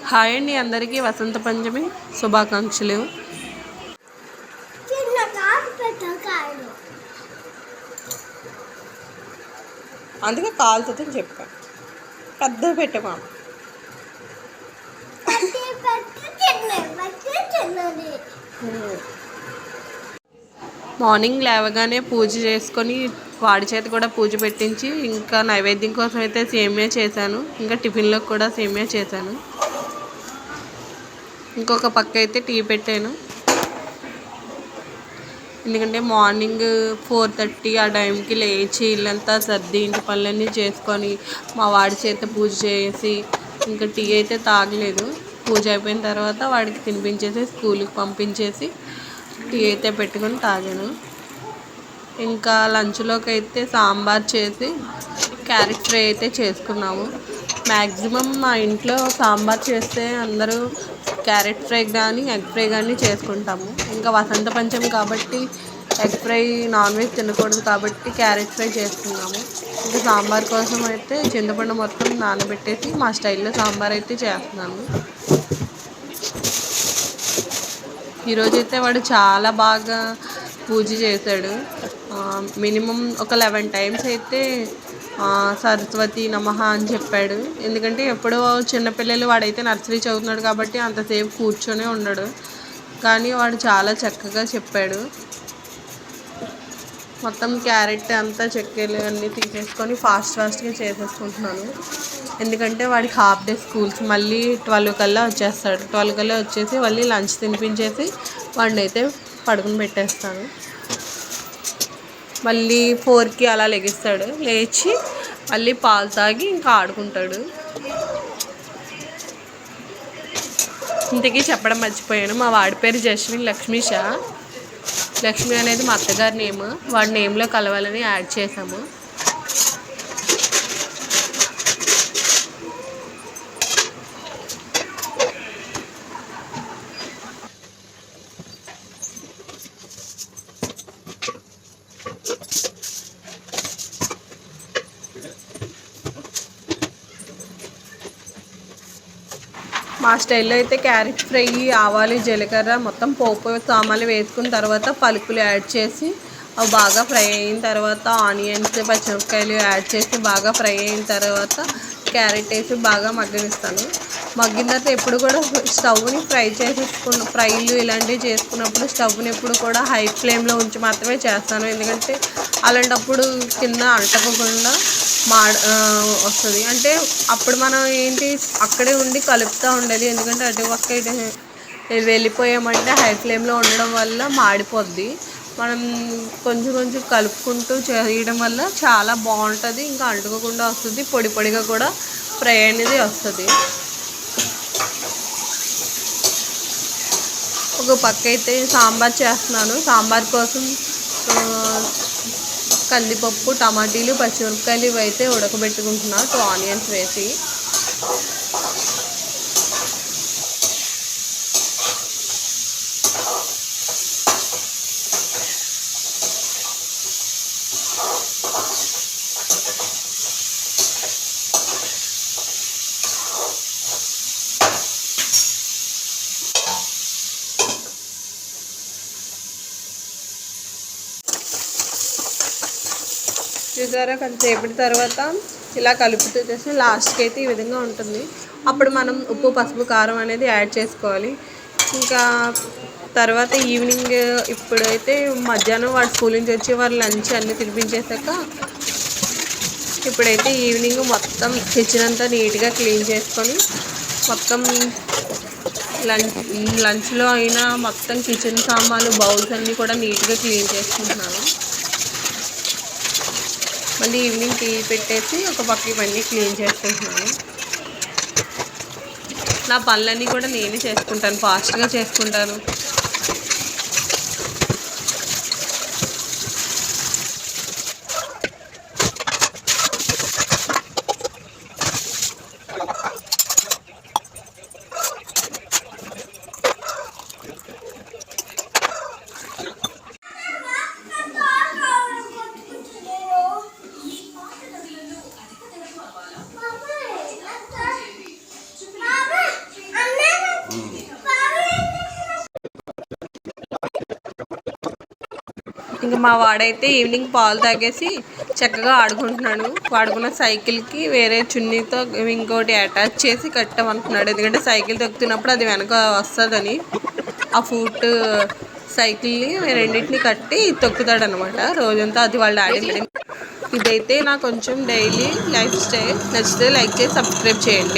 Hi అండి, అందరికీ వసంత పంచమి శుభాకాంక్షలు. అందుకే కాలుతో చెప్పాను, పెద్ద పెట్టమా. మార్నింగ్ లేవగానే పూజ చేసుకొని వాడి చేత కూడా పూజ పెట్టించి, ఇంకా నైవేద్యం కోసం అయితే సేమియా చేశాను. ఇంకా టిఫిన్లో కూడా సేమియా చేశాను. ఇంకొక పక్క అయితే టీ పెట్టాను. ఎందుకంటే మార్నింగ్ 4:30 ఆ టైంకి లేచి ఇల్లంతా సర్ది ఇంటి పనులన్నీ చేసుకొని మా వాడి చేత పూజ చేసి ఇంకా టీ అయితే తాగలేదు. పూజ అయిపోయిన తర్వాత వాడికి తినిపించేసి స్కూల్కి పంపించేసి టీ అయితే పెట్టుకొని తాగాను. ఇంకా లంచ్లోకి అయితే సాంబార్ చేసి క్యారెట్ ఫ్రై అయితే చేసుకున్నాము. మ్యాక్సిమం మా ఇంట్లో సాంబార్ చేస్తే అందరూ క్యారెట్ ఫ్రై కానీ ఎగ్ ఫ్రై కానీ చేసుకుంటాము. ఇంకా వసంత పంచమి కాబట్టి ఎగ్ ఫ్రై నాన్ వెజ్ తినకూడదు కాబట్టి క్యారెట్ ఫ్రై చేసుకున్నాము. ఇంకా సాంబార్ కోసం అయితే చింతపండు మొత్తం నానబెట్టేసి మా స్టైల్లో సాంబార్ అయితే చేస్తున్నాను. ఈరోజైతే వాడు చాలా బాగా పూజ చేశాడు. మినిమం ఒక 11 టైమ్స్ అయితే సరస్వతి నమః అని చెప్పాడు. ఎందుకంటే ఎప్పుడో చిన్నపిల్లలు, వాడైతే నర్సరీ చదువుతున్నాడు కాబట్టి అంతసేపు కూర్చొనే ఉన్నాడు. కానీ వాడు చాలా చక్కగా చెప్పాడు. మొత్తం క్యారెట్ అంతా చెక్కలు అన్నీ తీసేసుకొని ఫాస్ట్గా చేసేసుకుంటున్నాను. ఎందుకంటే వాడికి హాఫ్ డే స్కూల్స్, మళ్ళీ 12 కల్లా వచ్చేస్తాడు. 12 కల్లా వచ్చేసి మళ్ళీ లంచ్ తినిపించేసి వాడిని అయితే పడుకుని పెట్టేస్తాను. మళ్ళీ 4కి అలా లెగిస్తాడు. లేచి మళ్ళీ పాలు తాగి ఇంకా ఆడుకుంటాడు. ఇంతకీ చెప్పడం మర్చిపోయాను, మా వాడి పేరు జస్విన్ లక్ష్మీష. లక్ష్మి అనేది మా అత్తగారి నేమ్. వాడి నేమ్లో కలవాలని యాడ్ చేసాము. మా స్టైల్లో అయితే క్యారెట్ ఫ్రై, ఆవాలు, జీలకర్ర మొత్తం పోపు సామాన్లు వేసుకున్న తర్వాత పలుకులు యాడ్ చేసి అవి బాగా ఫ్రై అయిన తర్వాత ఆనియన్స్, పచ్చిమిరపకాయలు యాడ్ చేసి బాగా ఫ్రై అయిన తర్వాత క్యారెట్ వేసి బాగా మగ్గనిస్తాను. మగ్గిన తర్వాత ఎప్పుడు కూడా స్టవ్ని ఫ్రైలు ఇలాంటివి చేసుకున్నప్పుడు స్టవ్ని ఎప్పుడు కూడా హై ఫ్లేమ్లో ఉంచి మాత్రమే చేస్తాను. ఎందుకంటే అలాంటప్పుడు కింద అంటకుండా వస్తుంది. అంటే అప్పుడు మనం ఏంటి అక్కడే ఉండి కలుపుతూ ఉండాలి. ఎందుకంటే అటుపక్క ఇటు వెళ్ళిపోయామంటే హై ఫ్లేమ్లో ఉండడం వల్ల మాడిపోద్ది. మనం కొంచెం కలుపుకుంటూ చేయడం వల్ల చాలా బాగుంటుంది. ఇంకా అంటుకోకుండా వస్తుంది, పొడి పొడిగా కూడా ఫ్రై అనేది వస్తుంది. ఒక పక్క అయితే సాంబార్ చేస్తున్నాను. సాంబార్ కోసం కందిపప్పు, టమాటీలు, పచ్చిమిరపకాయలు ఇవి అయితే ఉడకబెట్టుకుంటున్నా 2 ఆనియన్స్ వేసి. చూసారా, కొంతసేపటి తర్వాత ఇలా కలుపుతూ చేసి లాస్ట్కి అయితే ఈ విధంగా ఉంటుంది. అప్పుడు మనం ఉప్పు, పసుపు, కారం అనేది యాడ్ చేసుకోవాలి. ఇంకా తర్వాత ఈవినింగ్, ఇప్పుడైతే మధ్యాహ్నం వాడు స్కూల్ నుంచి వచ్చి వారు లంచ్ అన్నీ తినిపించేసాక ఇప్పుడైతే ఈవినింగ్ మొత్తం కిచెన్ అంతా నీట్గా క్లీన్ చేసుకొని మొత్తం లంచ్లో అయినా మొత్తం కిచెన్ సామాన్లు, బౌల్స్ అన్నీ కూడా నీట్గా క్లీన్ చేసుకుంటున్నాను. మళ్ళీ ఈవినింగ్ టీ పెట్టేసి ఒక పక్క ఇవన్నీ క్లీన్ చేసుకుంటున్నాను. నా పనులన్నీ కూడా నేనే చేసుకుంటాను, ఫాస్ట్గా చేసుకుంటాను. ఇంకా మా వాడైతే ఈవినింగ్ పాలు తాగేసి చక్కగా ఆడుకుంటున్నాడు. వాడుకున్న సైకిల్కి వేరే చున్నీతో ఇంకోటి అటాచ్ చేసి కట్టామంటున్నాడు. ఎందుకంటే సైకిల్ తొక్కుతున్నప్పుడు అది వెనక వస్తుందని ఆ ఫుట్ సైకిల్ని రెండింటిని కట్టి తొక్కుతాడనమాట రోజంతా. అది వాళ్ళ డాడీ. ఇదైతే నా కొంచెం డైలీ లైఫ్ స్టైల్. నచ్చితే లైక్ చేసి సబ్స్క్రైబ్ చేయండి.